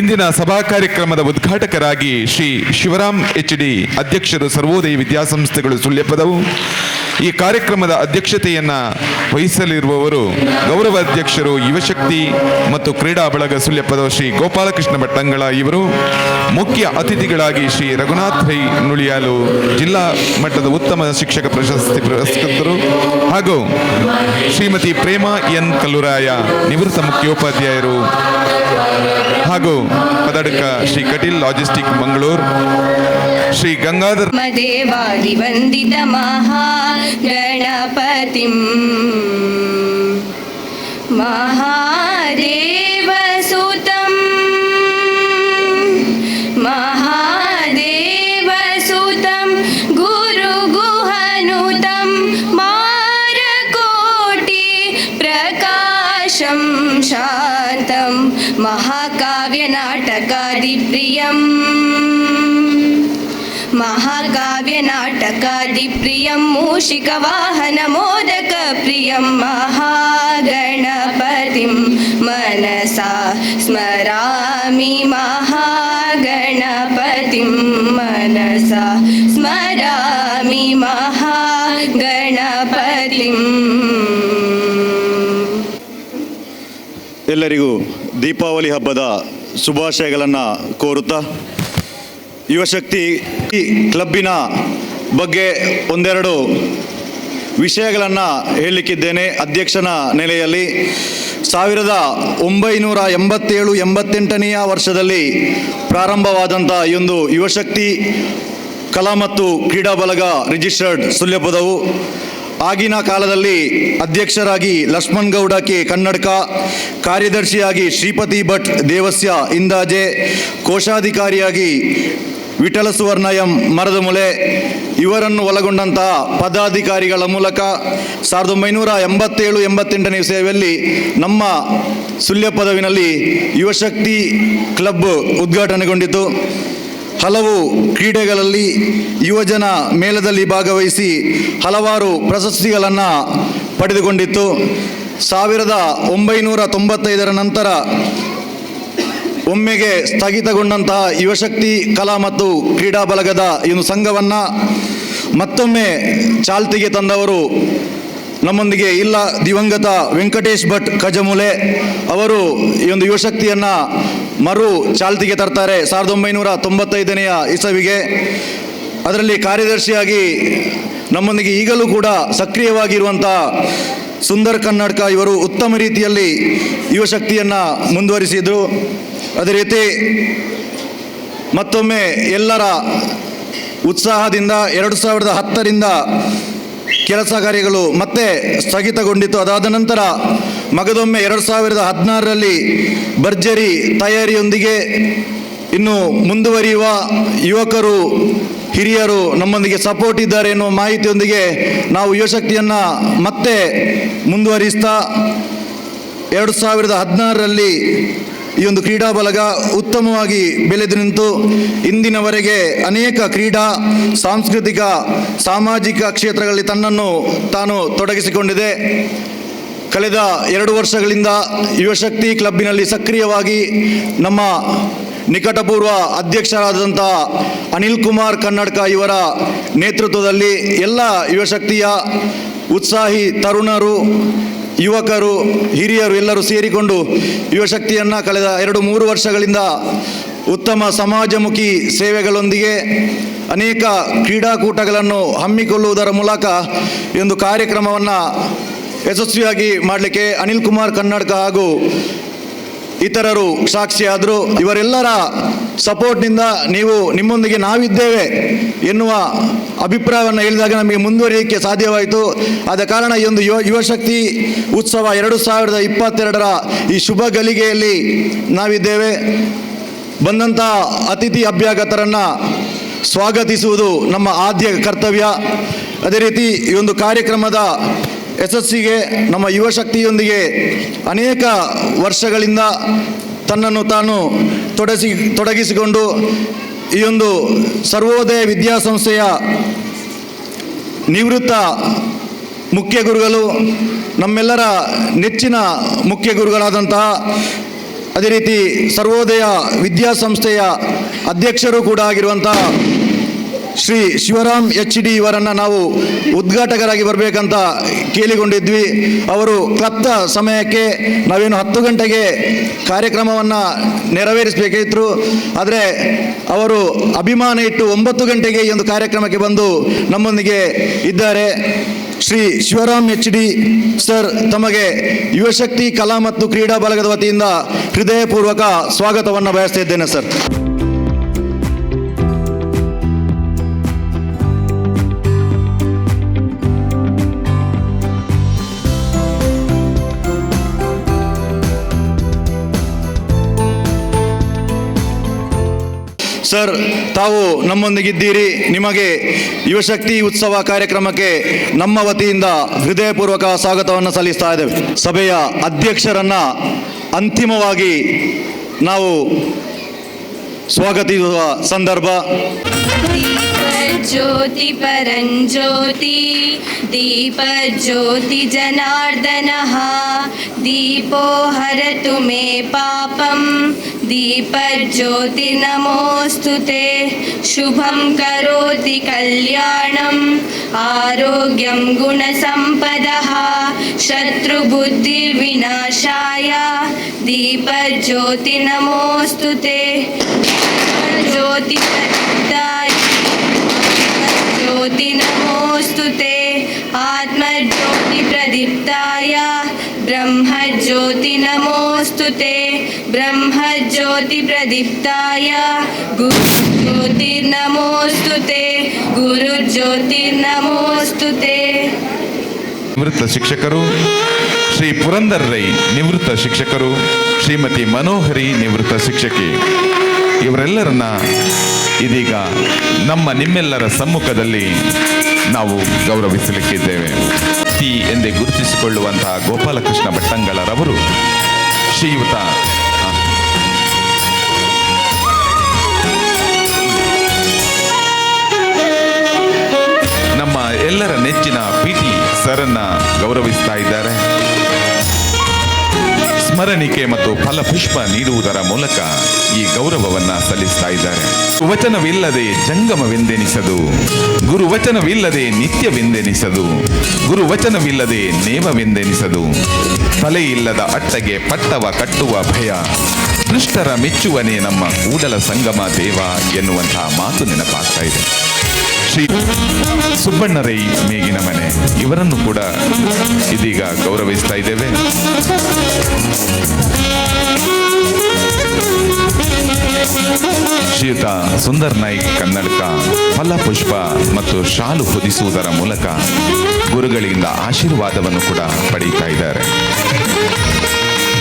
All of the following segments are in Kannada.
ಇಂದಿನ ಸಭಾ ಕಾರ್ಯಕ್ರಮದ ಉದ್ಘಾಟಕರಾಗಿ ಶ್ರೀ ಶಿವರಾಮ್ ಎಚ್.ಡಿ. ಅಧ್ಯಕ್ಷರು ಸರ್ವೋದಯ ವಿದ್ಯಾಸಂಸ್ಥೆಗಳು ಸುಳ್ಯಪದವು. ಈ ಕಾರ್ಯಕ್ರಮದ ಅಧ್ಯಕ್ಷತೆಯನ್ನು ವಹಿಸಲಿರುವವರು ಗೌರವ ಅಧ್ಯಕ್ಷರು ಯುವಶಕ್ತಿ ಮತ್ತು ಕ್ರೀಡಾ ಬಳಗ ಸುಳ್ಯಪದ ಶ್ರೀ ಗೋಪಾಲಕೃಷ್ಣ ಭಟ್ಟಂಗಳ ಇವರು. ಮುಖ್ಯ ಅತಿಥಿಗಳಾಗಿ ಶ್ರೀ ರಘುನಾಥ್ ರೈ ನುಳಿಯಾಲು ಜಿಲ್ಲಾ ಮಟ್ಟದ ಉತ್ತಮ ಶಿಕ್ಷಕ ಪ್ರಶಸ್ತಿ ಪುರಸ್ಕೃತರು ಹಾಗೂ ಶ್ರೀಮತಿ ಪ್ರೇಮಾ ಎನ್ ಕಲ್ಲುರಾಯ ನಿವೃತ್ತ ಮುಖ್ಯೋಪಾಧ್ಯಾಯರು ಹಾಗೂ ಪದಡಕ ಶ್ರೀ ಕಟೀಲ್ ಲಾಜಿಸ್ಟಿಕ್ ಮಂಗಳೂರು, ಶ್ರೀ ಗಂಗಾಧರ್ ದೇವಾದಿ ವಂದಿತ ಮಹಾಗಣಪತಿ ಮಹಾದೇವಸುತಂ ಮಹಾದೇವಸುತಂ ಗುರು ಗುಹನುತಂ ಮಾರಕೋಟಿ ಪ್ರಕಾಶಂ ಶಾಂತಂ ಮಹಾಕಾವ್ಯ ನಾಟಕಾದಿಪ್ರಿಯಂ महाकाव्य नाटकादिप्रियं मूषिकवाहन मोदक प्रियं महागणपतिं मनसा स्मरामि महागणपतिं मनसा स्मरामि महागणपतिं. ಎಲ್ಲರಿಗೂ ದೀಪಾವಳಿ ಹಬ್ಬದ ಶುಭಾಶಯಗಳನ್ನು ಕೋರುತ್ತಾ ಯುವಶಕ್ತಿ ಕ್ಲಬ್ಬಿನ ಬಗ್ಗೆ ಒಂದೆರಡು ವಿಷಯಗಳನ್ನು ಹೇಳಲಿಕ್ಕಿದ್ದೇನೆ. ಅಧ್ಯಕ್ಷನ ನೆಲೆಯಲ್ಲಿ 1987-88ನೇ ವರ್ಷದಲ್ಲಿ ಪ್ರಾರಂಭವಾದಂಥ ಈ ಒಂದು ಯುವಶಕ್ತಿ ಕಲಾ ಮತ್ತು ಕ್ರೀಡಾ ಬಳಗ ರಿಜಿಸ್ಟರ್ಡ್ ಸುಳ್ಯಪದವು ಆಗಿನ ಕಾಲದಲ್ಲಿ ಅಧ್ಯಕ್ಷರಾಗಿ ಲಕ್ಷ್ಮಣ್ ಗೌಡ ಕೆ ಕನ್ನಡಕ, ಕಾರ್ಯದರ್ಶಿಯಾಗಿ ಶ್ರೀಪತಿ ಭಟ್ ದೇವಸ್ಯ ಇಂದಾಜೆ, ಕೋಶಾಧಿಕಾರಿಯಾಗಿ ವಿಠಲ ಸುವರ್ಣ ಎಂ ಮರದಮುಲೆ ಇವರನ್ನು ಒಳಗೊಂಡಂತಹ ಪದಾಧಿಕಾರಿಗಳ ಮೂಲಕ 1987-88ನೇ ಇಸವಿಯಲ್ಲಿ ನಮ್ಮ ಸುಳ್ಯಪದವಿನಲ್ಲಿ ಯುವಶಕ್ತಿ ಕ್ಲಬ್ ಉದ್ಘಾಟನೆಗೊಂಡಿತು. ಹಲವು ಕ್ರೀಡೆಗಳಲ್ಲಿ ಯುವಜನ ಮೇಳದಲ್ಲಿ ಭಾಗವಹಿಸಿ ಹಲವಾರು ಪ್ರಶಸ್ತಿಗಳನ್ನು ಪಡೆದುಕೊಂಡಿತ್ತು. 1995ರ ನಂತರ ಒಮ್ಮೆಗೆ ಸ್ಥಗಿತಗೊಂಡಂತಹ ಯುವಶಕ್ತಿ ಕಲಾ ಮತ್ತು ಕ್ರೀಡಾ ಬಳಗದ ಈ ಸಂಘವನ್ನು ಮತ್ತೊಮ್ಮೆ ಚಾಲ್ತಿಗೆ ತಂದವರು ನಮ್ಮೊಂದಿಗೆ ಇಲ್ಲ ದಿವಂಗತ ವೆಂಕಟೇಶ್ ಭಟ್ ಕಜಮುಲೆ ಅವರು ಈ ಒಂದು ಯುವಶಕ್ತಿಯನ್ನು ಮರು ಚಾಲ್ತಿಗೆ ತರ್ತಾರೆ 1995ನೇ ಇಸವಿಗೆ. ಅದರಲ್ಲಿ ಕಾರ್ಯದರ್ಶಿಯಾಗಿ ನಮ್ಮೊಂದಿಗೆ ಈಗಲೂ ಕೂಡ ಸಕ್ರಿಯವಾಗಿರುವಂಥ ಸುಂದರ್ ಕನ್ನಡಕ ಇವರು ಉತ್ತಮ ರೀತಿಯಲ್ಲಿ ಯುವಶಕ್ತಿಯನ್ನು ಮುಂದುವರಿಸಿದರು. ಅದೇ ರೀತಿ ಮತ್ತೊಮ್ಮೆ ಎಲ್ಲರ ಉತ್ಸಾಹದಿಂದ 2010ರಿಂದ ಕೆಲಸ ಕಾರ್ಯಗಳು ಮತ್ತೆ ಸ್ಥಗಿತಗೊಂಡಿತು. ಅದಾದ ನಂತರ ಮಗದೊಮ್ಮೆ 2016ರಲ್ಲಿ ಭರ್ಜರಿ ತಯಾರಿಯೊಂದಿಗೆ ಇನ್ನು ಮುಂದುವರಿಯುವ ಯುವಕರು ಹಿರಿಯರು ನಮ್ಮೊಂದಿಗೆ ಸಪೋರ್ಟ್ ಇದ್ದಾರೆ ಎನ್ನುವ ಮಾಹಿತಿಯೊಂದಿಗೆ ನಾವು ಯುವಶಕ್ತಿಯನ್ನು ಮತ್ತೆ ಮುಂದುವರಿಸ್ತಾ 2016ರಲ್ಲಿ ಈ ಒಂದು ಕ್ರೀಡಾ ಬಳಗ ಉತ್ತಮವಾಗಿ ಬೆಳೆದು ನಿಂತು ಇಂದಿನವರೆಗೆ ಅನೇಕ ಕ್ರೀಡಾ, ಸಾಂಸ್ಕೃತಿಕ, ಸಾಮಾಜಿಕ ಕ್ಷೇತ್ರಗಳಲ್ಲಿ ತನ್ನನ್ನು ತಾನು ತೊಡಗಿಸಿಕೊಂಡಿದೆ. ಕಳೆದ 2 ವರ್ಷಗಳಿಂದ ಯುವಶಕ್ತಿ ಕ್ಲಬ್ಬಿನಲ್ಲಿ ಸಕ್ರಿಯವಾಗಿ ನಮ್ಮ ನಿಕಟಪೂರ್ವ ಅಧ್ಯಕ್ಷರಾದಂಥ ಅನಿಲ್ ಕುಮಾರ್ ಕನ್ನಡಕ ಇವರ ನೇತೃತ್ವದಲ್ಲಿ ಎಲ್ಲ ಯುವಶಕ್ತಿಯ ಉತ್ಸಾಹಿ ತರುಣರು, ಯುವಕರು, ಹಿರಿಯರು ಎಲ್ಲರೂ ಸೇರಿಕೊಂಡು ಯುವಶಕ್ತಿಯನ್ನು ಕಳೆದ 2-3 ವರ್ಷಗಳಿಂದ ಉತ್ತಮ ಸಮಾಜಮುಖಿ ಸೇವೆಗಳೊಂದಿಗೆ ಅನೇಕ ಕ್ರೀಡಾಕೂಟಗಳನ್ನು ಹಮ್ಮಿಕೊಳ್ಳುವುದರ ಮೂಲಕ ಈ ಒಂದು ಕಾರ್ಯಕ್ರಮವನ್ನು ಯಶಸ್ವಿಯಾಗಿ ಮಾಡಲಿಕ್ಕೆ ಅನಿಲ್ ಕುಮಾರ್ ಕನ್ನಡಕ ಹಾಗೂ ಇತರರು ಸಾಕ್ಷಿಯಾದರು. ಇವರೆಲ್ಲರ ಸಪೋರ್ಟ್ನಿಂದ ನಿಮ್ಮೊಂದಿಗೆ ನಾವಿದ್ದೇವೆ ಎನ್ನುವ ಅಭಿಪ್ರಾಯವನ್ನು ಹೇಳಿದಾಗ ನಮಗೆ ಮುಂದುವರಿಯಲಿಕ್ಕೆ ಸಾಧ್ಯವಾಯಿತು. ಆದ ಕಾರಣ ಈ ಒಂದು ಯುವಶಕ್ತಿ ಉತ್ಸವ 2022ರ ಈ ಶುಭ ಗಳಿಗೆಯಲ್ಲಿ ನಾವಿದ್ದೇವೆ. ಬಂದಂಥ ಅತಿಥಿ ಅಭ್ಯಾಗತರನ್ನು ಸ್ವಾಗತಿಸುವುದು ನಮ್ಮ ಆದ್ಯ ಕರ್ತವ್ಯ. ಅದೇ ರೀತಿ ಈ ಒಂದು ಕಾರ್ಯಕ್ರಮದ ಯಶಸ್ಸಿಗೆ ನಮ್ಮ ಯುವಶಕ್ತಿಯೊಂದಿಗೆ ಅನೇಕ ವರ್ಷಗಳಿಂದ ತನ್ನನ್ನು ತಾನು ತೊಡಗಿಸಿಕೊಂಡು ಈ ಒಂದು ಸರ್ವೋದಯ ವಿದ್ಯಾಸಂಸ್ಥೆಯ ನಿವೃತ್ತ ಮುಖ್ಯ ಗುರುಗಳು, ನಮ್ಮೆಲ್ಲರ ನೆಚ್ಚಿನ ಮುಖ್ಯ ಗುರುಗಳಾದಂತಹ ಅದೇ ರೀತಿ ಸರ್ವೋದಯ ವಿದ್ಯಾಸಂಸ್ಥೆಯ ಅಧ್ಯಕ್ಷರು ಕೂಡ ಆಗಿರುವಂಥ ಶ್ರೀ ಶಿವರಾಮ್ ಎಚ್ ಡಿ ಇವರನ್ನು ನಾವು ಉದ್ಘಾಟಕರಾಗಿ ಬರಬೇಕಂತ ಕೇಳಿಕೊಂಡಿದ್ವಿ. ಅವರು ಕ್ಲಬ್ದ ಸಮಯಕ್ಕೆ ನಾವೇನು 10 ಗಂಟೆಗೆ ಕಾರ್ಯಕ್ರಮವನ್ನು ನೆರವೇರಿಸಬೇಕಿತ್ತು. ಆದರೆ ಅವರು ಅಭಿಮಾನ ಇಟ್ಟು 9 ಗಂಟೆಗೆ ಈ ಒಂದು ಕಾರ್ಯಕ್ರಮಕ್ಕೆ ಬಂದು ನಮ್ಮೊಂದಿಗೆ ಇದ್ದಾರೆ. Shri Shivaram H D sir, ತಮಗೆ ಯುವಶಕ್ತಿ ಕಲಾ ಮತ್ತು ಕ್ರೀಡಾ ಬಳಗದ ವತಿಯಿಂದ ಹೃದಯಪೂರ್ವಕ ಸ್ವಾಗತವನ್ನು ಬಯಸ್ತಾ ಇದ್ದೇನೆ ಸರ್. ಸರ್, ತಾವು ನಮ್ಮೊಂದಿಗಿದ್ದೀರಿ. ನಿಮಗೆ ಯುವಶಕ್ತಿ ಉತ್ಸವ ಕಾರ್ಯಕ್ರಮಕ್ಕೆ ನಮ್ಮ ವತಿಯಿಂದ ಹೃದಯಪೂರ್ವಕ ಸ್ವಾಗತವನ್ನು ಸಲ್ಲಿಸ್ತಾ ಇದ್ದೇವೆ. ಸಭೆಯ ಅಧ್ಯಕ್ಷರನ್ನ ಅಂತಿಮವಾಗಿ ನಾವು ಸ್ವಾಗತಿಸುವ ಸಂದರ್ಭ. ज्योति परञ्ज्योति दीपज्योति जनार्दनः दीपो हरतु मे पापं दीपज्योति नमोऽस्तु ते शुभं करोति कल्याणम् आरोग्यं गुणसम्पदः शत्रुबुद्धिर्विनाशाय दीपज्योति नमोऽस्तु ते ज्योति ज्योति नमोऽस्तु ते आत्मज्योति प्रदीप्ताय ब्रह्मज्योति नमोऽस्तु ते ब्रह्मज्योति प्रदीप्ताय गुरुज्योतिर्नमोऽस्तु ते गुरुज्योतिर्नमोऽस्तु ते. ನಿವೃತ್ತ ಶಿಕ್ಷಕರು ಶ್ರೀ ಪುರಂದರ್ ರೈ ನಿವೃತ್ತ ಶಿಕ್ಷಕರು, ಶ್ರೀಮತಿ ಮನೋಹರಿ ನಿವೃತ್ತ ಶಿಕ್ಷಕಿ, ಇವರೆಲ್ಲರನ್ನ ಇದೀಗ ನಿಮ್ಮೆಲ್ಲರ ಸಮ್ಮುಖದಲ್ಲಿ ನಾವು ಗೌರವಿಸಲಿಕ್ಕಿದ್ದೇವೆ. ಎಂದೇ ಗುರುತಿಸಿಕೊಳ್ಳುವಂತಹ ಗೋಪಾಲಕೃಷ್ಣ ಭಟ್ಟಂಗಳರವರು ಶ್ರೀಯುತ ನಮ್ಮ ಎಲ್ಲರ ನೆಚ್ಚಿನ PT ಸರನ್ನ ಗೌರವಿಸ್ತಾ ಇದ್ದಾರೆ. ಸ್ಮರಣಿಕೆ ಮತ್ತು ಫಲಪುಷ್ಪ ನೀಡುವುದರ ಮೂಲಕ ಈ ಗೌರವವನ್ನ ಸಲ್ಲಿಸ್ತಾ ಇದ್ದಾರೆ. ವಚನವಿಲ್ಲದೆ ಜಂಗಮವೆಂದೆನಿಸದು, ಗುರುವಚನವಿಲ್ಲದೆ ನಿತ್ಯವೆಂದೆನಿಸದು, ಗುರುವಚನವಿಲ್ಲದೆ ನೇಮವೆಂದೆನಿಸದು, ತಲೆಯಿಲ್ಲದ ಅಟ್ಟಗೆ ಪಟ್ಟವ ಕಟ್ಟುವ ಭಯ, ದುಷ್ಟರ ಮೆಚ್ಚುವನೇ ನಮ್ಮ ಕೂಡಲ ಸಂಗಮ ದೇವ ಎನ್ನುವಂತಹ ಮಾತು ನೆನಪಾಗ್ತಾ ಇದೆ. ಶ್ರೀ ಸುಬ್ಬಣ್ಣ ರೈ ಮೇಗಿನ ಮನೆ, ಇವರನ್ನು ಕೂಡ ಇದೀಗ ಗೌರವಿಸ್ತಾ ಇದ್ದೇವೆ. ಶ್ರೀಯುತ ಸುಂದರ್ ನಾಯ್ಕ್ ಕನ್ನಡಕ ಫಲಪುಷ್ಪ ಮತ್ತು ಶಾಲು ಹೊದಿಸುವುದರ ಮೂಲಕ ಗುರುಗಳಿಂದ ಆಶೀರ್ವಾದವನ್ನು ಕೂಡ ಪಡೆಯುತ್ತಾ ಇದ್ದಾರೆ.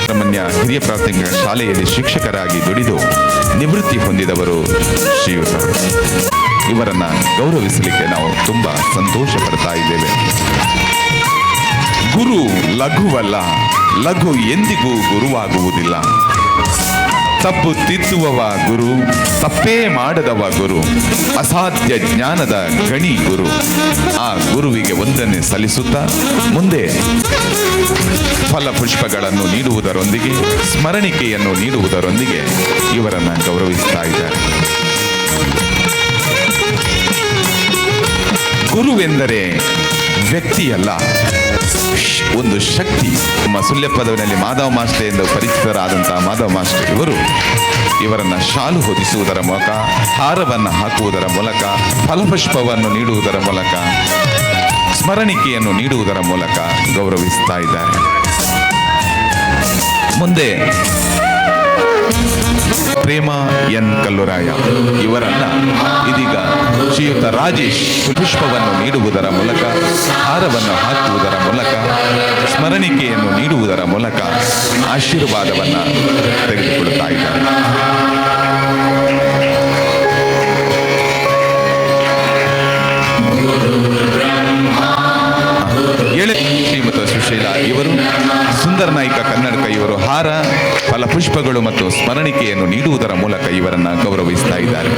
ಸಾಮಾನ್ಯ ಹಿರಿಯ ಪ್ರಾಥಮಿಕ ಶಾಲೆಯಲ್ಲಿ ಶಿಕ್ಷಕರಾಗಿ ದುಡಿದು ನಿವೃತ್ತಿ ಹೊಂದಿದವರು ಶ್ರೀಯುತ. ಇವರನ್ನ ಗೌರವಿಸಲಿಕ್ಕೆ ನಾವು ತುಂಬಾ ಸಂತೋಷ ಪಡ್ತಾ ಇದ್ದೇವೆ. ಗುರು ಲಘುವಲ್ಲ, ಲಘು ಎಂದಿಗೂ ಗುರುವಾಗುವುದಿಲ್ಲ. ತಪ್ಪು ತಿದ್ದುವವ ಗುರು, ತಪ್ಪೇ ಮಾಡದವ ಗುರು, ಅಸಾಧ್ಯ ಜ್ಞಾನದ ಗಣಿ ಗುರು. ಆ ಗುರುವಿಗೆ ವಂದನೆ ಸಲ್ಲಿಸುತ್ತಾ ಮುಂದೆ ಫಲಪುಷ್ಪಗಳನ್ನು ನೀಡುವುದರೊಂದಿಗೆ ಸ್ಮರಣಿಕೆಯನ್ನು ನೀಡುವುದರೊಂದಿಗೆ ಇವರನ್ನು ಗೌರವಿಸ್ತಾ ಇದ್ದಾರೆ. ಗುರುವೆಂದರೆ ವ್ಯಕ್ತಿಯಲ್ಲ, ಒಂದು ಶಕ್ತಿ. ನಮ್ಮ ಸುಳ್ಯಪದವಿನಲ್ಲಿ ಮಾಧವ ಮಾಸ್ಟರ್ ಎಂದು ಪರಿಚಿತರಾದಂತಹ ಮಾಧವ ಮಾಸ್ಟರ್ ಇವರನ್ನ ಶಾಲು ಹೊದಿಸುವುದರ ಮೂಲಕ, ಹಾರವನ್ನು ಹಾಕುವುದರ ಮೂಲಕ, ಫಲಪುಷ್ಪವನ್ನು ನೀಡುವುದರ ಮೂಲಕ, ಸ್ಮರಣಿಕೆಯನ್ನು ನೀಡುವುದರ ಮೂಲಕ ಗೌರವಿಸ್ತಾ ಇದ್ದಾರೆ. ಮುಂದೆ ಪ್ರೇಮ ಎನ್ ಕಲ್ಲುರಾಯ ಇವರನ್ನ ಇದೀಗ ಶ್ರೀಯುತ ರಾಜೇಶ್ ಪುಷ್ಪವನ್ನು ನೀಡುವುದರ ಮೂಲಕ, ಹಾರವನ್ನು ಹಾಕುವುದರ ಮೂಲಕ, ಸ್ಮರಣಿಕೆಯನ್ನು ನೀಡುವುದರ ಮೂಲಕ ಆಶೀರ್ವಾದವನ್ನು ತೆಗೆದುಕೊಳ್ಳುತ್ತಾ ಇದ್ದಾರೆ. ಶ್ರೀಮತಿ ಸುಶೀಲಾ ಇವರು, ಸುಂದರ್ ನಾಯ್ಕ ಕನ್ನಡಕ ಇವರು ಹಾರ, ಫಲಪುಷ್ಪಗಳು ಮತ್ತು ಸ್ಮರಣಿಕೆಯನ್ನು ನೀಡುವುದರ ಮೂಲಕ ಇವರನ್ನ ಗೌರವಿಸ್ತಾ ಇದ್ದಾರೆ.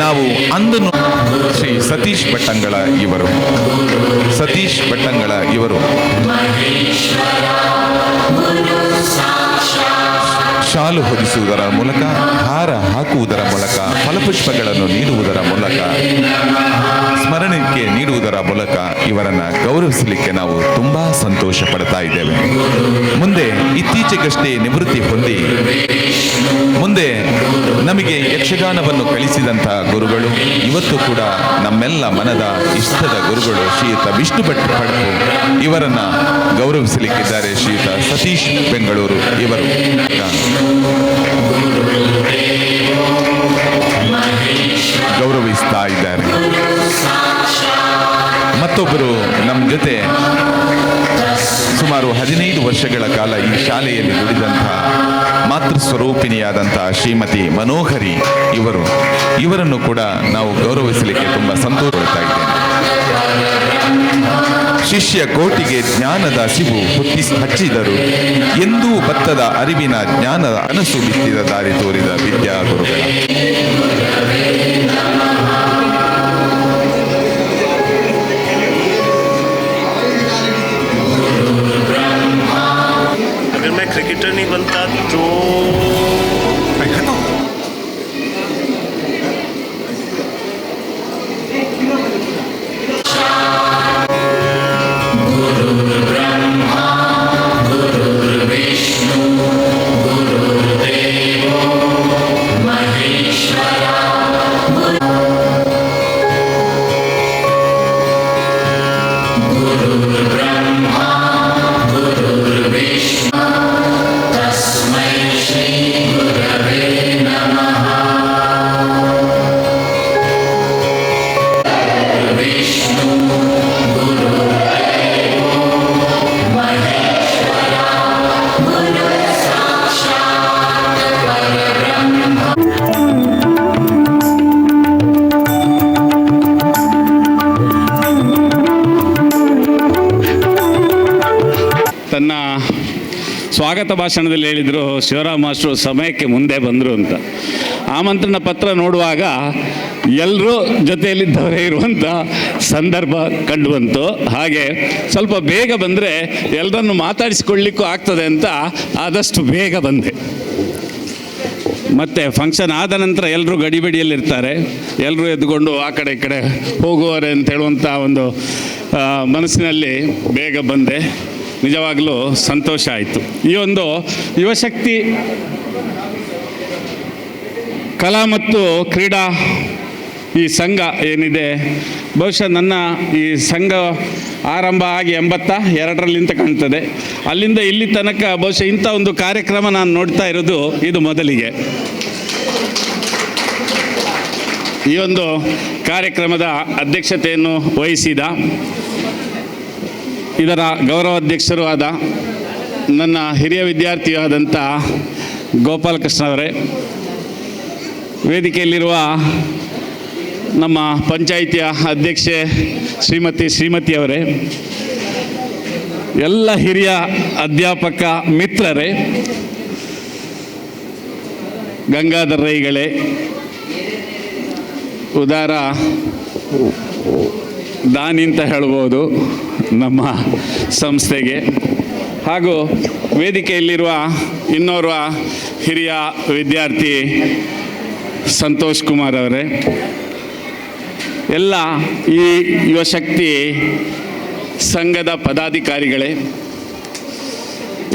ನಾವು ಅಂದು ಶ್ರೀ ಸತೀಶ್ ಭಟ್ಟಂಗಳ ಇವರು ಶಾಲು ಹೊದಿಸುವುದರ ಮೂಲಕ, ಹಾರ ಹಾಕುವುದರ ಮೂಲಕ, ಫಲಪುಷ್ಪಗಳನ್ನು ನೀಡುವುದರ ಮೂಲಕ, ಸ್ಮರಣೆಗೆ ನೀಡುವುದರ ಮೂಲಕ ಇವರನ್ನು ಗೌರವಿಸಲಿಕ್ಕೆ ನಾವು ತುಂಬ ಸಂತೋಷ ಪಡ್ತಾ ಇದ್ದೇವೆ. ಮುಂದೆ ಇತ್ತೀಚೆಗಷ್ಟೇ ನಿವೃತ್ತಿ ಹೊಂದಿ ಮುಂದೆ ನಮಗೆ ಯಕ್ಷಗಾನವನ್ನು ಕಲಿಸಿದಂತಹ ಗುರುಗಳು, ಇವತ್ತು ಕೂಡ ನಮ್ಮೆಲ್ಲ ಮನದ ಇಷ್ಟದ ಗುರುಗಳು ಶ್ರೀಯುತ ವಿಷ್ಣು ಭಟ್ ಪಡ್ಪು ಇವರನ್ನು ಗೌರವಿಸಲಿಕ್ಕಿದ್ದಾರೆ. ಶ್ರೀಯುತ ಸತೀಶ್ ಬೆಂಗಳೂರು ಇವರು ಗೌರವಿಸ್ತಾ ಇದ್ದಾರೆ. ಮತ್ತೊಬ್ಬರು ನಮ್ಮ ಜೊತೆ ಸುಮಾರು 15 ವರ್ಷಗಳ ಕಾಲ ಈ ಶಾಲೆಯಲ್ಲಿ ದುಡಿದಂತಹ ಮಾತೃ ಸ್ವರೂಪಿಣಿಯಾದಂತಹ ಶ್ರೀಮತಿ ಮನೋಹರಿ ಇವರನ್ನು ಕೂಡ ನಾವು ಗೌರವಿಸಲಿಕ್ಕೆ ತುಂಬ ಸಂತೋಷ ಪಡ್ತಾ ಇದ್ದೇನೆ. ಶಿಷ್ಯ ಕೋಟಿಗೆ ಜ್ಞಾನದ ಹಸಿವು ಹಚ್ಚಿದರು, ಎಂದೂ ಬತ್ತದ ಅರಿವಿನ ಜ್ಞಾನದ ಅನಸು ಬಿತ್ತಿದ ದಾರಿ ತೋರಿದ ವಿದ್ಯಾ ಗುರುಗಳ. अगर मैं क्रिकेटर नहीं बनता तो ತನ್ನ ಸ್ವಾಗತ ಭಾಷಣದಲ್ಲಿ ಹೇಳಿದರು ಶಿವರಾಮ್ ಮಾಸ್ಟ್ರು ಸಮಯಕ್ಕೆ ಮುಂದೆ ಬಂದರು ಅಂತ. ಆಮಂತ್ರಣ ಪತ್ರ ನೋಡುವಾಗ ಎಲ್ಲರೂ ಜೊತೆಯಲ್ಲಿದ್ದವರೇ ಇರುವಂಥ ಸಂದರ್ಭ ಕಂಡುಬಂತು. ಹಾಗೆ ಸ್ವಲ್ಪ ಬೇಗ ಬಂದರೆ ಎಲ್ಲರನ್ನು ಮಾತಾಡಿಸಿಕೊಳ್ಳಿಕ್ಕೂ ಆಗ್ತದೆ ಅಂತ ಆದಷ್ಟು ಬೇಗ ಬಂದೆ. ಮತ್ತು ಫಂಕ್ಷನ್ ಆದ ನಂತರ ಎಲ್ಲರೂ ಗಡಿಬಿಡಿಯಲ್ಲಿರ್ತಾರೆ, ಎಲ್ಲರೂ ಎದ್ದುಕೊಂಡು ಆ ಕಡೆ ಈ ಕಡೆ ಹೋಗುವರೆ ಅಂತ ಹೇಳುವಂಥ ಒಂದು ಮನಸ್ಸಿನಲ್ಲಿ ಬೇಗ ಬಂದೆ. ನಿಜವಾಗಲೂ ಸಂತೋಷ ಆಯಿತು. ಈ ಒಂದು ಯುವಶಕ್ತಿ ಕಲಾ ಮತ್ತು ಕ್ರೀಡಾ ಈ ಸಂಘ ಏನಿದೆ, ಬಹುಶಃ ನನ್ನ ಈ ಸಂಘ ಆರಂಭ ಆಗಿ 82ರಲ್ಲಿ ಅಂತ ಕಾಣ್ತದೆ. ಅಲ್ಲಿಂದ ಇಲ್ಲಿ ತನಕ ಬಹುಶಃ ಇಂಥ ಒಂದು ಕಾರ್ಯಕ್ರಮ ನಾನು ನೋಡ್ತಾ ಇರೋದು ಇದು ಮೊದಲಿಗೆ. ಈ ಒಂದು ಕಾರ್ಯಕ್ರಮದ ಅಧ್ಯಕ್ಷತೆಯನ್ನು ವಹಿಸಿದ ಇದರ ಗೌರವಾಧ್ಯಕ್ಷರು ಆದ ನನ್ನ ಹಿರಿಯ ವಿದ್ಯಾರ್ಥಿಯೂ ಆದಂಥ ಗೋಪಾಲಕೃಷ್ಣ ಅವರೇ, ವೇದಿಕೆಯಲ್ಲಿರುವ ನಮ್ಮ ಪಂಚಾಯಿತಿಯ ಅಧ್ಯಕ್ಷೆ ಶ್ರೀಮತಿ ಅವರೇ, ಎಲ್ಲ ಹಿರಿಯ ಅಧ್ಯಾಪಕ ಮಿತ್ರರೇ, ಗಂಗಾಧರ ರೈಗಳೇ, ಉದಾರ ದಾನಿ ಅಂತ ಹೇಳ್ಬೋದು ನಮ್ಮ ಸಂಸ್ಥೆಗೆ, ಹಾಗೂ ವೇದಿಕೆಯಲ್ಲಿರುವ ಇನ್ನೋರ್ವ ಹಿರಿಯ ವಿದ್ಯಾರ್ಥಿ ಸಂತೋಷ್ ಕುಮಾರ್ ಅವರೇ, ಎಲ್ಲ ಈ ಯುವಶಕ್ತಿ ಸಂಘದ ಪದಾಧಿಕಾರಿಗಳೇ,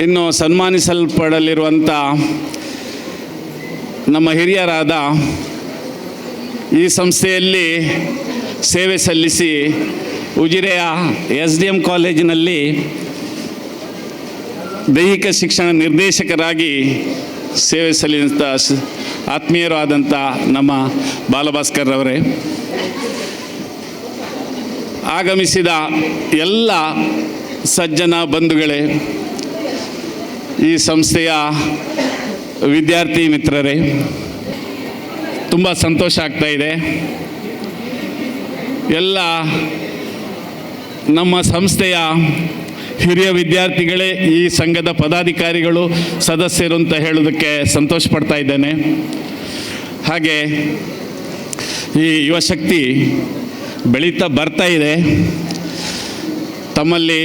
ಇನ್ನು ಸನ್ಮಾನಿಸಲ್ಪಡಲಿರುವಂಥ ನಮ್ಮ ಹಿರಿಯರಾದ ಈ ಸಂಸ್ಥೆಯಲ್ಲಿ ಸೇವೆ ಸಲ್ಲಿಸಿ ಉಜಿರೆಯ SDM ಕಾಲೇಜಿನಲ್ಲಿ ದೈಹಿಕ ಶಿಕ್ಷಣ ನಿರ್ದೇಶಕರಾಗಿ ಸೇವೆ ಸಲ್ಲಿಸಿದ ಆತ್ಮೀಯರು ಆದಂಥ ನಮ್ಮ ಬಾಲಭಾಸ್ಕರ್ ಅವರೇ, ಆಗಮಿಸಿದ ಎಲ್ಲ ಸಜ್ಜನ ಬಂಧುಗಳೇ, ಈ ಸಂಸ್ಥೆಯ ವಿದ್ಯಾರ್ಥಿ ಮಿತ್ರರೇ, ತುಂಬ ಸಂತೋಷ ಆಗ್ತಾ ಇದೆ. ಎಲ್ಲ ನಮ್ಮ ಸಂಸ್ಥೆಯ ಹಿರಿಯ ವಿದ್ಯಾರ್ಥಿಗಳೇ ಈ ಸಂಘದ ಪದಾಧಿಕಾರಿಗಳು ಸದಸ್ಯರು ಅಂತ ಹೇಳೋದಕ್ಕೆ ಸಂತೋಷ ಪಡ್ತಾ ಇದ್ದೇನೆ. ಹಾಗೆ ಈ ಯುವಶಕ್ತಿ ಬೆಳೀತಾ ಬರ್ತಾ ಇದೆ. ತಮ್ಮಲ್ಲಿ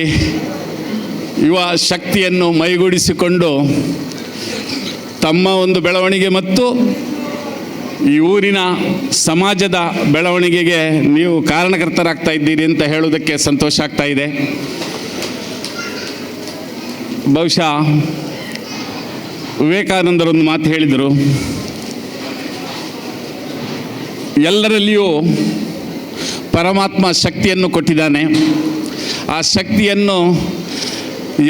ಯುವ ಶಕ್ತಿಯನ್ನು ಮೈಗೂಡಿಸಿಕೊಂಡು ತಮ್ಮ ಒಂದು ಬೆಳವಣಿಗೆ ಮತ್ತು ಈ ಊರಿನ ಸಮಾಜದ ಬೆಳವಣಿಗೆಗೆ ನೀವು ಕಾರಣಕರ್ತರಾಗ್ತಾ ಇದ್ದೀರಿ ಅಂತ ಹೇಳೋದಕ್ಕೆ ಸಂತೋಷ ಆಗ್ತಾ ಇದೆ. ಬಹುಶಃ ವಿವೇಕಾನಂದರೊಂದು ಮಾತು ಹೇಳಿದರು, ಎಲ್ಲರಲ್ಲಿಯೂ ಪರಮಾತ್ಮ ಶಕ್ತಿಯನ್ನು ಕೊಟ್ಟಿದ್ದಾನೆ. ಆ ಶಕ್ತಿಯನ್ನು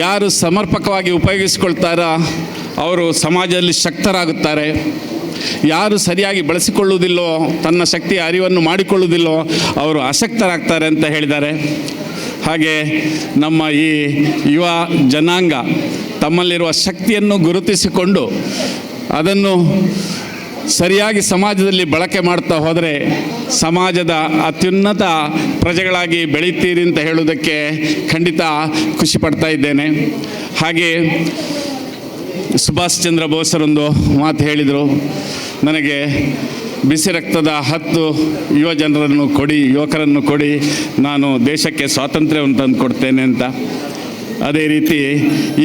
ಯಾರು ಸಮರ್ಪಕವಾಗಿ ಉಪಯೋಗಿಸಿಕೊಳ್ತಾರೋ ಅವರು ಸಮಾಜದಲ್ಲಿ ಶಕ್ತರಾಗುತ್ತಾರೆ. ಯಾರು ಸರಿಯಾಗಿ ಬಳಸಿಕೊಳ್ಳುವುದಿಲ್ಲೋ, ತನ್ನ ಶಕ್ತಿಯ ಅರಿವನ್ನು ಮಾಡಿಕೊಳ್ಳುವುದಿಲ್ಲೋ ಅವರು ಅಶಕ್ತರಾಗ್ತಾರೆ ಅಂತ ಹೇಳಿದ್ದಾರೆ. ಹಾಗೆ ನಮ್ಮ ಈ ಯುವ ಜನಾಂಗ ತಮ್ಮಲ್ಲಿರುವ ಶಕ್ತಿಯನ್ನು ಗುರುತಿಸಿಕೊಂಡು ಅದನ್ನು ಸರಿಯಾಗಿ ಸಮಾಜದಲ್ಲಿ ಬಳಕೆ ಮಾಡ್ತಾ ಹೋದರೆ ಸಮಾಜದ ಅತ್ಯುನ್ನತ ಪ್ರಜೆಗಳಾಗಿ ಬೆಳೀತೀರಿ ಅಂತ ಹೇಳುವುದಕ್ಕೆ ಖಂಡಿತ ಖುಷಿ ಪಡ್ತಾ ಇದ್ದೇನೆ. ಹಾಗೆ ಸುಭಾಷ್ ಚಂದ್ರ ಬೋಸರೊಂದು ಮಾತು ಹೇಳಿದರು, ನನಗೆ ಬಿಸಿ ರಕ್ತದ 10 ಯುವಕರನ್ನು ಕೊಡಿ, ನಾನು ದೇಶಕ್ಕೆ ಸ್ವಾತಂತ್ರ್ಯವನ್ನು ತಂದು ಕೊಡ್ತೇನೆ ಅಂತ. ಅದೇ ರೀತಿ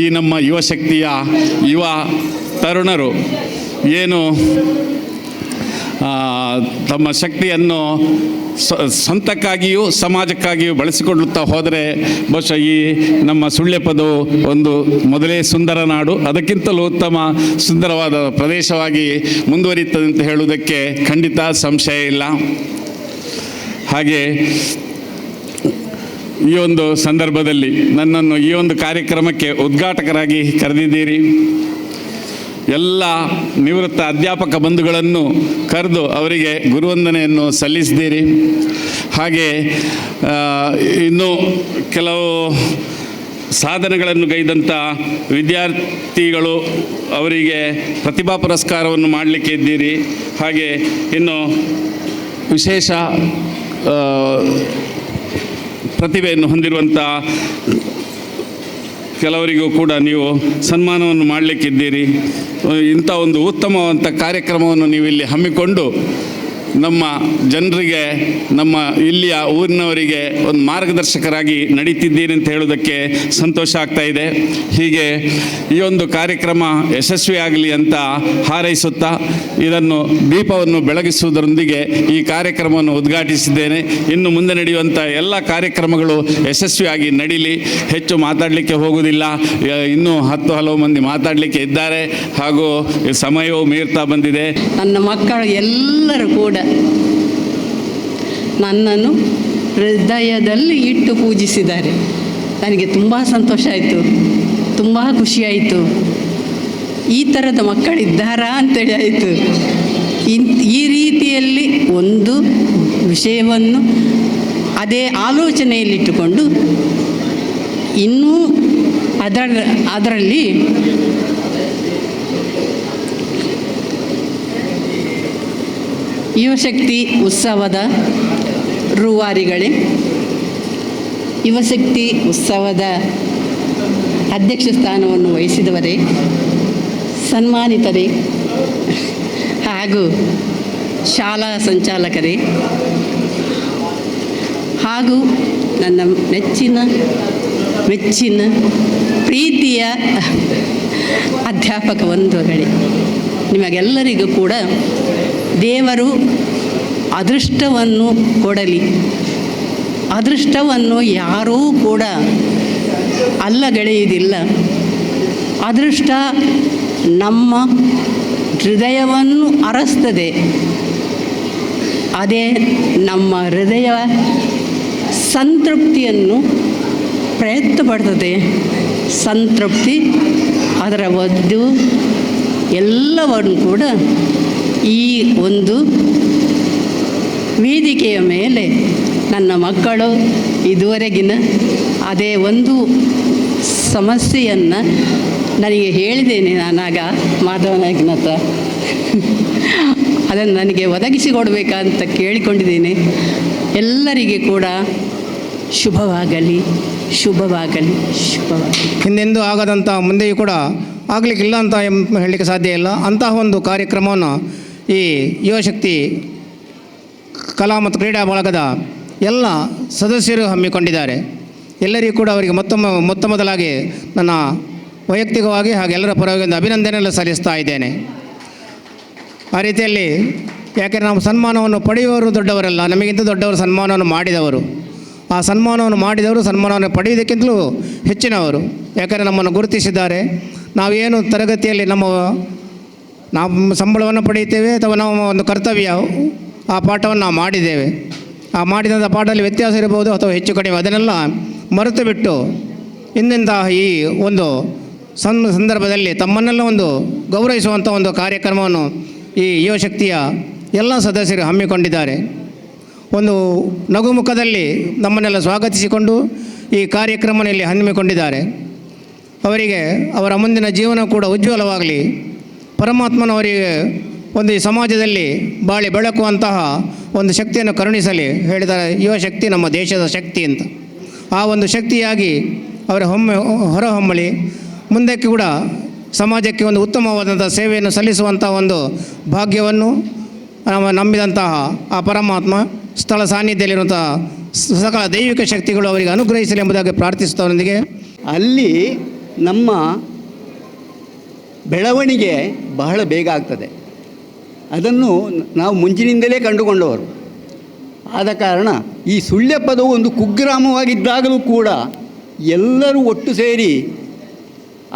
ಈ ನಮ್ಮ ಯುವಶಕ್ತಿಯ ಯುವ ತರುಣರು ಏನು ತಮ್ಮ ಶಕ್ತಿಯನ್ನು ಸ್ವಂತಕ್ಕಾಗಿಯೂ ಸಮಾಜಕ್ಕಾಗಿಯೂ ಬಳಸಿಕೊಳ್ಳುತ್ತಾ ಹೋದರೆ ಬಹುಶಃ ಈ ನಮ್ಮ ಸುಳ್ಯಪದವು ಒಂದು ಮೊದಲೇ ಸುಂದರ ನಾಡು, ಅದಕ್ಕಿಂತಲೂ ಉತ್ತಮ ಸುಂದರವಾದ ಪ್ರದೇಶವಾಗಿ ಮುಂದುವರಿಯುತ್ತದೆ ಅಂತ ಹೇಳುವುದಕ್ಕೆ ಖಂಡಿತ ಸಂಶಯ ಇಲ್ಲ. ಹಾಗೆ ಈ ಒಂದು ಸಂದರ್ಭದಲ್ಲಿ ನನ್ನನ್ನು ಈ ಒಂದು ಕಾರ್ಯಕ್ರಮಕ್ಕೆ ಉದ್ಘಾಟಕರಾಗಿ ಕರೆದಿದ್ದೀರಿ. ಎಲ್ಲ ನಿವೃತ್ತ ಅಧ್ಯಾಪಕ ಬಂಧುಗಳನ್ನು ಕರೆದು ಅವರಿಗೆ ಗುರುವಂದನೆಯನ್ನು ಸಲ್ಲಿಸಿದ್ದೀರಿ. ಹಾಗೆ ಇನ್ನು ಕೆಲವು ಸಾಧನೆಗಳನ್ನು ಗೈದಂಥ ವಿದ್ಯಾರ್ಥಿಗಳು ಅವರಿಗೆ ಪ್ರತಿಭಾ ಪುರಸ್ಕಾರವನ್ನು ಮಾಡಲಿಕ್ಕೆ ಇದ್ದೀರಿ. ಹಾಗೆ ಇನ್ನು ವಿಶೇಷ ಪ್ರತಿಭೆಯನ್ನು ಹೊಂದಿರುವಂಥ ಕೆಲವರಿಗೂ ಕೂಡ ನೀವು ಸನ್ಮಾನವನ್ನು ಮಾಡಲಿಕ್ಕಿದ್ದೀರಿ. ಇಂಥ ಒಂದು ಉತ್ತಮವಾದಂಥ ಕಾರ್ಯಕ್ರಮವನ್ನು ನೀವು ಇಲ್ಲಿ ಹಮ್ಮಿಕೊಂಡು ನಮ್ಮ ಜನರಿಗೆ, ನಮ್ಮ ಇಲ್ಲಿಯ ಊರಿನವರಿಗೆ ಒಂದು ಮಾರ್ಗದರ್ಶಕರಾಗಿ ನಡೀತಿದ್ದೀರಿ ಅಂತ ಹೇಳೋದಕ್ಕೆ ಸಂತೋಷ ಆಗ್ತಾ ಇದೆ. ಹೀಗೆ ಈ ಒಂದು ಕಾರ್ಯಕ್ರಮ ಯಶಸ್ವಿಯಾಗಲಿ ಅಂತ ಹಾರೈಸುತ್ತಾ ಇದನ್ನು ದೀಪವನ್ನು ಬೆಳಗಿಸುವುದರೊಂದಿಗೆ ಈ ಕಾರ್ಯಕ್ರಮವನ್ನು ಉದ್ಘಾಟಿಸಿದ್ದೇನೆ. ಇನ್ನು ಮುಂದೆ ನಡೆಯುವಂಥ ಎಲ್ಲ ಕಾರ್ಯಕ್ರಮಗಳು ಯಶಸ್ವಿಯಾಗಿ ನಡೀಲಿ. ಹೆಚ್ಚು ಮಾತಾಡಲಿಕ್ಕೆ ಹೋಗುವುದಿಲ್ಲ, ಇನ್ನೂ ಹಲವು ಮಂದಿ ಮಾತಾಡಲಿಕ್ಕೆ ಇದ್ದಾರೆ. ಹಾಗೂ ಸಮಯವೂ ಮೀರ್ತಾ ಬಂದಿದೆ. ನನ್ನ ಮಕ್ಕಳು ಎಲ್ಲರೂ ಕೂಡ ನನ್ನನ್ನು ಹೃದಯದಲ್ಲಿ ಇಟ್ಟು ಪೂಜಿಸಿದ್ದಾರೆ. ನನಗೆ ತುಂಬ ಸಂತೋಷ ಆಯಿತು, ತುಂಬ ಖುಷಿಯಾಯಿತು. ಈ ಥರದ ಮಕ್ಕಳಿದ್ದಾರಾ ಅಂತೇಳಿ ಆಯಿತು. ಈ ರೀತಿಯಲ್ಲಿ ಒಂದು ವಿಷಯವನ್ನು ಅದೇ ಆಲೋಚನೆಯಲ್ಲಿಟ್ಟುಕೊಂಡು ಇನ್ನೂ ಅದರಲ್ಲಿ ಯುವಶಕ್ತಿ ಉತ್ಸವದ ರೂವಾರಿಗಳೇ, ಯುವಶಕ್ತಿ ಉತ್ಸವದ ಅಧ್ಯಕ್ಷ ಸ್ಥಾನವನ್ನು ವಹಿಸಿದವರೇ, ಸನ್ಮಾನಿತರೇ ಹಾಗೂ ಶಾಲಾ ಸಂಚಾಲಕರೇ ಹಾಗೂ ನನ್ನ ಮೆಚ್ಚಿನ ಪ್ರೀತಿಯ ಅಧ್ಯಾಪಕ ಬಂಧುಗಳೇ, ನಿಮಗೆಲ್ಲರಿಗೂ ಕೂಡ ದೇವರು ಅದೃಷ್ಟವನ್ನು ಕೊಡಲಿ. ಅದೃಷ್ಟವನ್ನು ಯಾರೂ ಕೂಡ ಅಲ್ಲಗಳೆಯುವುದಿಲ್ಲ. ಅದೃಷ್ಟ ನಮ್ಮ ಹೃದಯವನ್ನು ಅರಸ್ತದೆ. ಅದೇ ನಮ್ಮ ಹೃದಯ ಸಂತೃಪ್ತಿಯನ್ನು ಪ್ರಯತ್ನ ಪಡ್ತದೆ. ಸಂತೃಪ್ತಿ ಅದರ ಒಂದು ಎಲ್ಲವನ್ನು ಕೂಡ ಈ ಒಂದು ವೇದಿಕೆಯ ಮೇಲೆ ನನ್ನ ಮಕ್ಕಳು ಇದುವರೆಗಿನ ಅದೇ ಒಂದು ಸಮಸ್ಯೆಯನ್ನು ನನಗೆ ಹೇಳಿದ್ದೇನೆ. ನಾನಾಗ ಮಾಧವನಾಗಿನ ಹತ್ರ ಅದನ್ನು ನನಗೆ ಒದಗಿಸಿಕೊಡ್ಬೇಕಂತ ಕೇಳಿಕೊಂಡಿದ್ದೇನೆ. ಎಲ್ಲರಿಗೆ ಕೂಡ ಶುಭವಾಗಲಿ, ಶುಭವಾಗಲಿ, ಶುಭವಾಗಲಿ. ಹಿಂದೆಂದೂ ಆಗದಂಥ ಮುಂದೆಯೂ ಕೂಡ ಆಗಲಿಕ್ಕಿಲ್ಲ ಅಂತ ಹೇಳಲಿಕ್ಕೆ ಸಾಧ್ಯ ಇಲ್ಲ. ಅಂತಹ ಒಂದು ಕಾರ್ಯಕ್ರಮವನ್ನು ಈ ಯುವಶಕ್ತಿ ಕಲಾ ಮತ್ತು ಕ್ರೀಡಾ ಬಳಗದ ಎಲ್ಲ ಸದಸ್ಯರು ಹಮ್ಮಿಕೊಂಡಿದ್ದಾರೆ. ಎಲ್ಲರಿಗೂ ಕೂಡ ಅವರಿಗೆ ಮೊತ್ತ ಮೊದಲಾಗಿ ನನ್ನ ವೈಯಕ್ತಿಕವಾಗಿ ಹಾಗೂ ಎಲ್ಲರ ಪರವಾಗಿ ಒಂದು ಅಭಿನಂದನೆಯನ್ನು ಸಲ್ಲಿಸ್ತಾ ಇದ್ದೇನೆ. ಆ ರೀತಿಯಲ್ಲಿ ಯಾಕೆಂದರೆ ನಾವು ಸನ್ಮಾನವನ್ನು ಪಡೆಯುವವರು ದೊಡ್ಡವರಲ್ಲ, ನಮಗಿಂತ ದೊಡ್ಡವರು ಸನ್ಮಾನವನ್ನು ಮಾಡಿದವರು. ಆ ಸನ್ಮಾನವನ್ನು ಮಾಡಿದವರು ಸನ್ಮಾನವನ್ನು ಪಡೆಯುವುದಕ್ಕಿಂತಲೂ ಹೆಚ್ಚಿನವರು. ಯಾಕೆಂದರೆ ನಮ್ಮನ್ನು ಗುರುತಿಸಿದ್ದಾರೆ. ನಾವೇನು ತರಗತಿಯಲ್ಲಿ ನಾವು ಸಂಬಳವನ್ನು ಪಡೆಯುತ್ತೇವೆ ಅಥವಾ ನಾವು ಒಂದು ಕರ್ತವ್ಯ ಆ ಪಾಠವನ್ನು ನಾವು ಮಾಡಿದ್ದೇವೆ. ಆ ಮಾಡಿದಂಥ ಪಾಠದಲ್ಲಿ ವ್ಯತ್ಯಾಸ ಇರಬಹುದು ಅಥವಾ ಹೆಚ್ಚು ಕಡಿಮೆ, ಅದನ್ನೆಲ್ಲ ಮರೆತು ಬಿಟ್ಟು ಇಂದಿನ ಈ ಒಂದು ಸಂದರ್ಭದಲ್ಲಿ ತಮ್ಮನ್ನೆಲ್ಲ ಒಂದು ಗೌರವಿಸುವಂಥ ಒಂದು ಕಾರ್ಯಕ್ರಮವನ್ನು ಈ ಯುವಶಕ್ತಿಯ ಎಲ್ಲ ಸದಸ್ಯರು ಹಮ್ಮಿಕೊಂಡಿದ್ದಾರೆ. ಒಂದು ನಗುಮುಖದಲ್ಲಿ ನಮ್ಮನ್ನೆಲ್ಲ ಸ್ವಾಗತಿಸಿಕೊಂಡು ಈ ಕಾರ್ಯಕ್ರಮದಲ್ಲಿ ಹಮ್ಮಿಕೊಂಡಿದ್ದಾರೆ. ಅವರಿಗೆ ಅವರ ಮುಂದಿನ ಜೀವನ ಕೂಡ ಉಜ್ವಲವಾಗಲಿ, ಪರಮಾತ್ಮನವರಿಗೆ ಒಂದು ಈ ಸಮಾಜದಲ್ಲಿ ಬಾಳಿ ಬೆಳಕುವಂತಹ ಒಂದು ಶಕ್ತಿಯನ್ನು ಕರುಣಿಸಲಿ. ಹೇಳಿದ್ದಾರೆ ಯುವಶಕ್ತಿ ನಮ್ಮ ದೇಶದ ಶಕ್ತಿ ಅಂತ. ಆ ಒಂದು ಶಕ್ತಿಯಾಗಿ ಅವರ ಹೊರಹೊಮ್ಮಳಿ ಮುಂದಕ್ಕೆ ಕೂಡ ಸಮಾಜಕ್ಕೆ ಒಂದು ಉತ್ತಮವಾದಂಥ ಸೇವೆಯನ್ನು ಸಲ್ಲಿಸುವಂಥ ಒಂದು ಭಾಗ್ಯವನ್ನು ನಂಬಿದಂತಹ ಆ ಪರಮಾತ್ಮ ಸ್ಥಳ ಸಾನ್ನಿಧ್ಯದಲ್ಲಿರುವಂಥ ಸಕಲ ದೈವಿಕ ಶಕ್ತಿಗಳು ಅವರಿಗೆ ಅನುಗ್ರಹಿಸಲಿ ಎಂಬುದಾಗಿ ಪ್ರಾರ್ಥಿಸುತ್ತವರೊಂದಿಗೆ ಅಲ್ಲಿ ನಮ್ಮ ಬೆಳವಣಿಗೆ ಬಹಳ ಬೇಗ ಆಗ್ತದೆ. ಅದನ್ನು ನಾವು ಮುಂಚಿನಿಂದಲೇ ಕಂಡುಕೊಂಡವರು. ಆದ ಕಾರಣ ಈ ಸುಳ್ಯ ಪದವು ಒಂದು ಕುಗ್ರಾಮವಾಗಿದ್ದಾಗಲೂ ಕೂಡ ಎಲ್ಲರೂ ಒಟ್ಟು ಸೇರಿ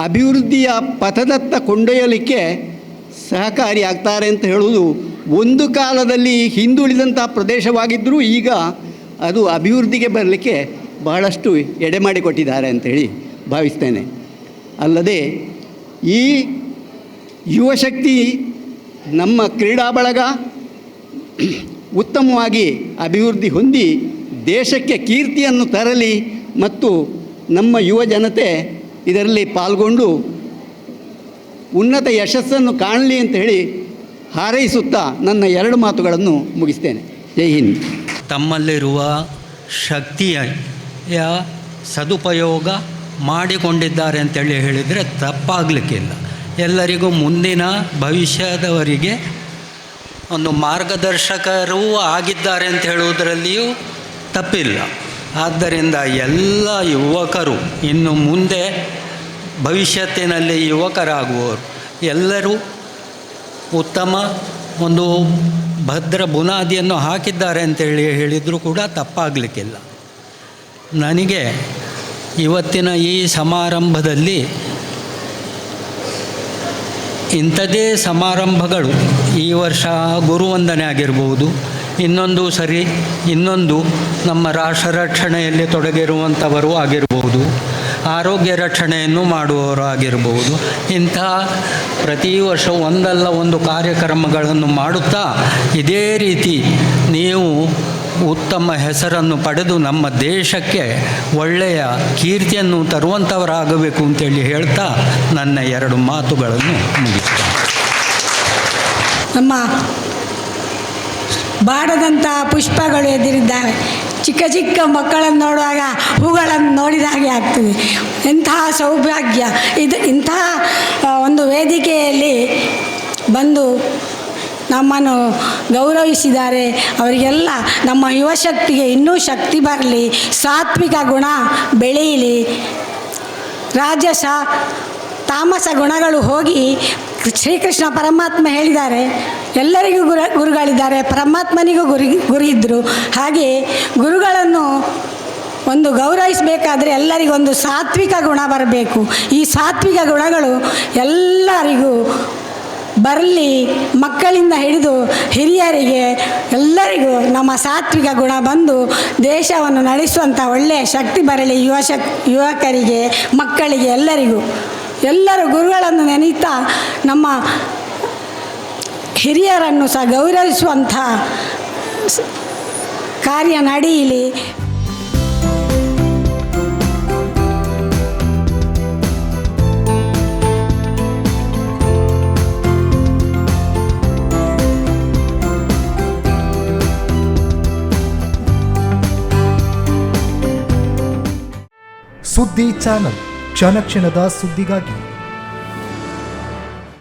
ಅಭಿವೃದ್ಧಿಯ ಪಥದತ್ತ ಕೊಂಡೊಯ್ಯಲಿಕ್ಕೆ ಸಹಕಾರಿಯಾಗ್ತಾರೆ ಅಂತ ಹೇಳುವುದು. ಒಂದು ಕಾಲದಲ್ಲಿ ಹಿಂದುಳಿದಂಥ ಪ್ರದೇಶವಾಗಿದ್ದರೂ ಈಗ ಅದು ಅಭಿವೃದ್ಧಿಗೆ ಬರಲಿಕ್ಕೆ ಬಹಳಷ್ಟು ಎಡೆ ಮಾಡಿಕೊಟ್ಟಿದ್ದಾರೆ ಅಂಥೇಳಿ ಭಾವಿಸ್ತೇನೆ. ಅಲ್ಲದೆ ಈ ಯುವಶಕ್ತಿ ನಮ್ಮ ಕ್ರೀಡಾ ಬಳಗ ಉತ್ತಮವಾಗಿ ಅಭಿವೃದ್ಧಿ ಹೊಂದಿ ದೇಶಕ್ಕೆ ಕೀರ್ತಿಯನ್ನು ತರಲಿ ಮತ್ತು ನಮ್ಮ ಯುವ ಜನತೆ ಇದರಲ್ಲಿ ಪಾಲ್ಗೊಂಡು ಉನ್ನತ ಯಶಸ್ಸನ್ನು ಕಾಣಲಿ ಅಂತ ಹೇಳಿ ಹಾರೈಸುತ್ತಾ ನನ್ನ 2 ಮಾತುಗಳನ್ನು ಮುಗಿಸ್ತೇನೆ. ಜೈ ಹಿಂದ್. ತಮ್ಮಲ್ಲಿರುವ ಶಕ್ತಿಯ ಸದುಪಯೋಗ ಮಾಡಿಕೊಂಡಿದ್ದಾರೆ ಅಂತೇಳಿ ಹೇಳಿದರೆ ತಪ್ಪಾಗಲಿಕ್ಕಿಲ್ಲ. ಎಲ್ಲರಿಗೂ ಮುಂದಿನ ಭವಿಷ್ಯದವರಿಗೆ ಒಂದು ಮಾರ್ಗದರ್ಶಕರೂ ಆಗಿದ್ದಾರೆ ಅಂತ ಹೇಳುವುದರಲ್ಲಿಯೂ ತಪ್ಪಿಲ್ಲ. ಆದ್ದರಿಂದ ಎಲ್ಲ ಯುವಕರು ಇನ್ನು ಮುಂದೆ ಭವಿಷ್ಯತ್ತಿನಲ್ಲಿ ಯುವಕರಾಗುವವರು ಎಲ್ಲರೂ ಉತ್ತಮ ಒಂದು ಭದ್ರ ಬುನಾದಿಯನ್ನು ಹಾಕಿದ್ದಾರೆ ಅಂತೇಳಿ ಹೇಳಿದರೂ ಕೂಡ ತಪ್ಪಾಗಲಿಕ್ಕಿಲ್ಲ. ನನಗೆ ಇವತ್ತಿನ ಈ ಸಮಾರಂಭದಲ್ಲಿ ಇಂಥದೇ ಸಮಾರಂಭಗಳು ಈ ವರ್ಷ ಗುರುವಂದನೆ ಆಗಿರ್ಬೋದು, ಇನ್ನೊಂದು ನಮ್ಮ ರಾಷ್ಟ್ರ ರಕ್ಷಣೆಯಲ್ಲಿ ತೊಡಗಿರುವಂಥವರು ಆಗಿರ್ಬೋದು, ಆರೋಗ್ಯ ರಕ್ಷಣೆಯನ್ನು ಮಾಡುವವರು ಆಗಿರ್ಬೋದು. ಇಂತಹ ಪ್ರತಿ ವರ್ಷ ಒಂದಲ್ಲ ಒಂದು ಕಾರ್ಯಕ್ರಮಗಳನ್ನು ಮಾಡುತ್ತಾ ಇದೇ ರೀತಿ ನೀವು ಉತ್ತಮ ಹೆಸರನ್ನು ಪಡೆದು ನಮ್ಮ ದೇಶಕ್ಕೆ ಒಳ್ಳೆಯ ಕೀರ್ತಿಯನ್ನು ತರುವಂಥವರಾಗಬೇಕು ಅಂತೇಳಿ ಹೇಳ್ತಾ ನನ್ನ 2 ಮಾತುಗಳನ್ನು ಮುಗಿಸ್ತೇನೆ. ನಮ್ಮ ಬಾಡದಂಥ ಪುಷ್ಪಗಳು ಎದುರಿದ್ದಾವೆ. ಚಿಕ್ಕ ಚಿಕ್ಕ ಮಕ್ಕಳನ್ನು ನೋಡುವಾಗ ಹೂಗಳನ್ನು ನೋಡಿದ ಹಾಗೆ ಆಗ್ತದೆ. ಎಂತಹ ಸೌಭಾಗ್ಯ ಇದು! ಇಂತಹ ಒಂದು ವೇದಿಕೆಯಲ್ಲಿ ಬಂದು ನಮ್ಮನ್ನು ಗೌರವಿಸಿದ್ದಾರೆ. ಅವರಿಗೆಲ್ಲ ನಮ್ಮ ಯುವಶಕ್ತಿಗೆ ಇನ್ನೂ ಶಕ್ತಿ ಬರಲಿ, ಸಾತ್ವಿಕ ಗುಣ ಬೆಳೆಯಲಿ, ರಾಜಸ ತಾಮಸ ಗುಣಗಳು ಹೋಗಿ ಶ್ರೀಕೃಷ್ಣ ಪರಮಾತ್ಮ ಹೇಳಿದ್ದಾರೆ, ಎಲ್ಲರಿಗೂ ಗುರುಗಳಿದ್ದಾರೆ, ಪರಮಾತ್ಮನಿಗೂ ಗುರು ಇದ್ದರು. ಹಾಗೆ ಗುರುಗಳನ್ನು ಒಂದು ಗೌರವಿಸಬೇಕಾದ್ರೆ ಎಲ್ಲರಿಗೊಂದು ಸಾತ್ವಿಕ ಗುಣ ಬರಬೇಕು. ಈ ಸಾತ್ವಿಕ ಗುಣಗಳು ಎಲ್ಲರಿಗೂ ಬರಲಿ. ಮಕ್ಕಳಿಂದ ಹಿಡಿದು ಹಿರಿಯರಿಗೆ ಎಲ್ಲರಿಗೂ ನಮ್ಮ ಸಾತ್ವಿಕ ಗುಣ ಬಂದು ದೇಶವನ್ನು ನಡೆಸುವಂಥ ಒಳ್ಳೆಯ ಶಕ್ತಿ ಬರಲಿ. ಯುವಕರಿಗೆ, ಮಕ್ಕಳಿಗೆ, ಎಲ್ಲರೂ ಗುರುಗಳನ್ನು ನೆನೆಯುತ್ತಾ ನಮ್ಮ ಹಿರಿಯರನ್ನು ಸಹ ಗೌರವಿಸುವಂಥ ಕಾರ್ಯ ನಡೆಯಲಿ. ಸುದ್ದಿ ಚಾನಲ್, ಕ್ಷಣ ಕ್ಷಣದ ಸುದ್ದಿಗಾಗಿ.